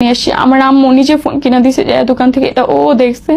এসে আমার আম্মু নিজে ফোন কিনা দিছে যে দোকান থেকে, এটা ও দেখছে।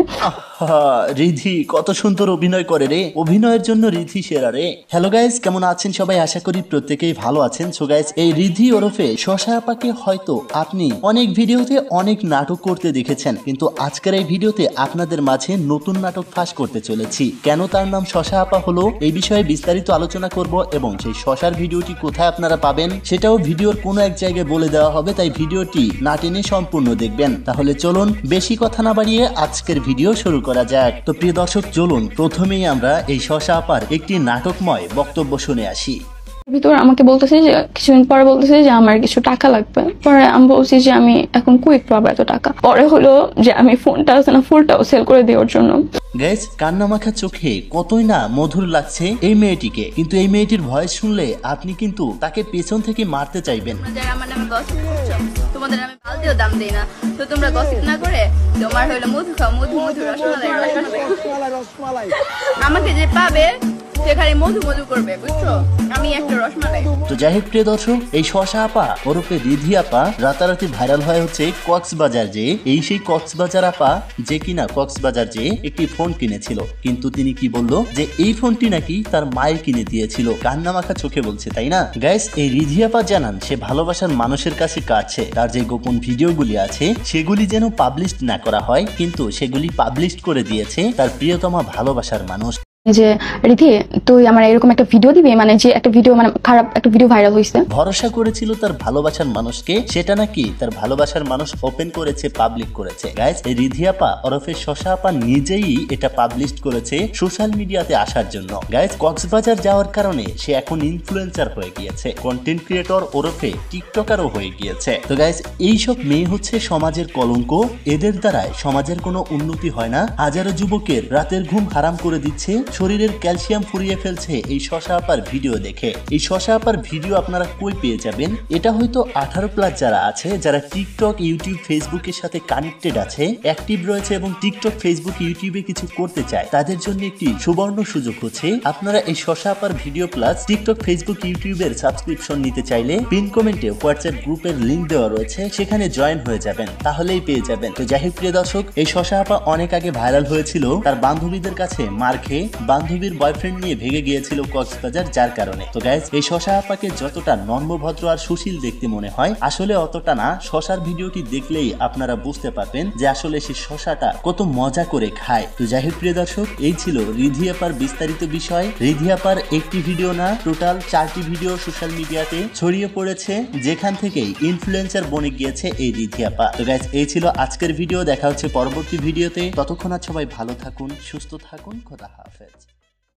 রিধি কত সুন্দর অভিনয় করে রে, অভিনয়ের জন্য রিধি সেরা রে। হ্যালো গাইস, কেমন আছেন সবাই? আশা করি প্রত্যেকেই ভালো আছেন। সো গাইস, এই রিধি ওরফে শশা আপাকে হয়তো আপনি অনেক ভিডিওতে অনেক নাটক করতে দেখেছেন, কিন্তু আজকের এই ভিডিওতে আপনাদের মাঝে নতুন নাটক ফাঁস করতে চলেছি। কেন তার নাম শশা আপা হলো, এই বিষয়ে বিস্তারিত আলোচনা করব এবং সেই শশার ভিডিওটি কোথায় আপনারা পাবেন সেটাও ভিডিওর কোনো এক জায়গায় বলে দেওয়া হবে, তাই ভিডিওটি না টেনে সম্পূর্ণ দেখবেন। তাহলে চলুন বেশি কথা না বাড়িয়ে আজকের ভিডিও শুরু করা যাক। তো প্রিয় দর্শক, চলুন প্রথমেই আমরা এই শশা আপার একটি নাটকময় বক্তব্য শুনে আসি। ভিতর আমাকে বলতেছে যে কিছুদিন পরে বলতেছে যে আমার কিছু টাকা লাগবে। পরে আমি বলছি যে আমি এখন কুইক পাবো এত টাকা। পরে হলো যে আমি ফোনটা আছে না, ফুলটাও সেল করে দেওয়ার জন্য। গাইস, কান্নামাখা চোখে কতই না মধুর লাগছে এই মেয়েটিকে, কিন্তু এই মেয়েটির ভয়েস শুনলে আপনি কিন্তু তাকে পেছন থেকে মারতে চাইবেন। আমার নামে গসিপ করছো, তোমাদের আমি বালতিও দাম দেই না, তো তোমরা গসিপ না করে তোমার হইলো মধু খাও, মধু মধু রসমালাই রসমালাই। আমাকে যে পাবে সে খালি মধু মধু করবে, বুঝছো? আমি একটা রসমালাই। তো যাই হোক প্রিয় দর্শক, এই শশা আপা ওরফে রিধি আপা রাতারাতি ভাইরাল হয় হচ্ছে কক্সবাজার যে, এই সেই কক্সবাজার আপা যে কিনা কক্সবাজার যে একটি ফোন কিনেছিল, কিন্তু তিনি কি বললো যে এই ফোনটি নাকি তার মায়ের কিনে দিয়েছিল। কান্না মাখা চোখে বলছে, তাই না গাইস? এই রিধি আপা জানান সে ভালোবাসার মানুষের কাছে কাটছে, তার যে গোপন ভিডিওগুলি আছে সেগুলি যেন পাবলিশ না করা হয়, কিন্তু সেগুলি পাবলিশ করে দিয়েছে তার প্রিয়তমা ভালোবাসার মানুষ। যে রিধি তুই আমার এরকম একটা ভিডিও দিবি, মানে যে একটা ভিডিও মানে খারাপ একটা ভিডিও ভাইরাল হয়েছে। ভরসা করেছিল তার ভালোবাসার মানুষকে, সেটা নাকি তার ভালোবাসার মানুষ ওপেন করেছে, পাবলিক করেছে। গাইস, এই রিধি আপা ওরফে শশা আপা নিজেই এটা পাবলিশ করেছে সোশ্যাল মিডিয়াতে আসার জন্য। গাইস, কক্সবাজার যাওয়ার কারণে সে এখন ইনফ্লুয়েন্সার হয়ে গিয়েছে, কন্টেন্ট ক্রিয়েটর ওরফে টিকটকারও হয়ে গিয়েছে। তো গাইস, এইসব মেয়ে হচ্ছে সমাজের কলঙ্ক, এদের দ্বারাই সমাজের কোনো উন্নতি হয় না। হাজারো যুবকের রাতের ঘুম হারাম করে দিচ্ছে, শরীরের ক্যালসিয়াম ফুরিয়ে ফেলছে এই শশা আপার ভিডিও দেখে। এই শশা আপার ভিডিও আপনারা কই পেয়ে যাবেন? এটা হয়তো 18+ যারা আছে, যারা টিকটক, ইউটিউব, ফেসবুকের সাথে কানেক্টেড আছে, অ্যাক্টিভ রয়েছে এবং টিকটক, ফেসবুক, ইউটিউবে কিছু করতে চায়, তাদের জন্য একটি সুবর্ণ সুযোগ হচ্ছে আপনারা এই শশা আপার ভিডিও প্লাস টিকটক, ফেসবুক, ইউটিউবের সাবস্ক্রিপশন নিতে চাইলে পিন কমেন্টে হোয়াটসঅ্যাপ গ্রুপের লিংক দেওয়া রয়েছে, সেখানে জয়েন হয়ে যাবেন, তাহলেই পেয়ে যাবেন। তো যাই হোক প্রিয় দর্শক, এই শশা আপা অনেক আগে ভাইরাল হয়েছিল তার বান্ধবীদের কাছে মার খেয়ে, বান্ধবীর বয়ফ্রেন্ড নিয়ে ভেগে গিয়েছিল কক্সবাজার, যার কারণে। তো গাইস, এই শশা আপাকে যতটা নম্রভদ্র আর সুশীল দেখতে মনে হয়, আসলে অতটা না। শশার ভিডিওটি দেখলেই আপনারা বুঝতে পারবেন যে আসলে সে শশাটা কত মজা করে খায়। তো যাই হোক প্রিয় দর্শক, এই ছিল রিধি আপার বিস্তারিত বিষয়। রিধি আপার একটি ভিডিও না, টোটাল 4টি ভিডিও সোশ্যাল মিডিয়াতে ছড়িয়ে পড়েছে, যেখান থেকেই ইনফ্লুয়েন্সার বনে গিয়েছে এই রিধি আপা। তো গাইস, এই ছিল আজকের ভিডিও। দেখা হচ্ছে পরবর্তী ভিডিওতে। ততক্ষণ আর সবাই ভালো থাকুন, সুস্থ থাকুন, খোদা হাফেজ।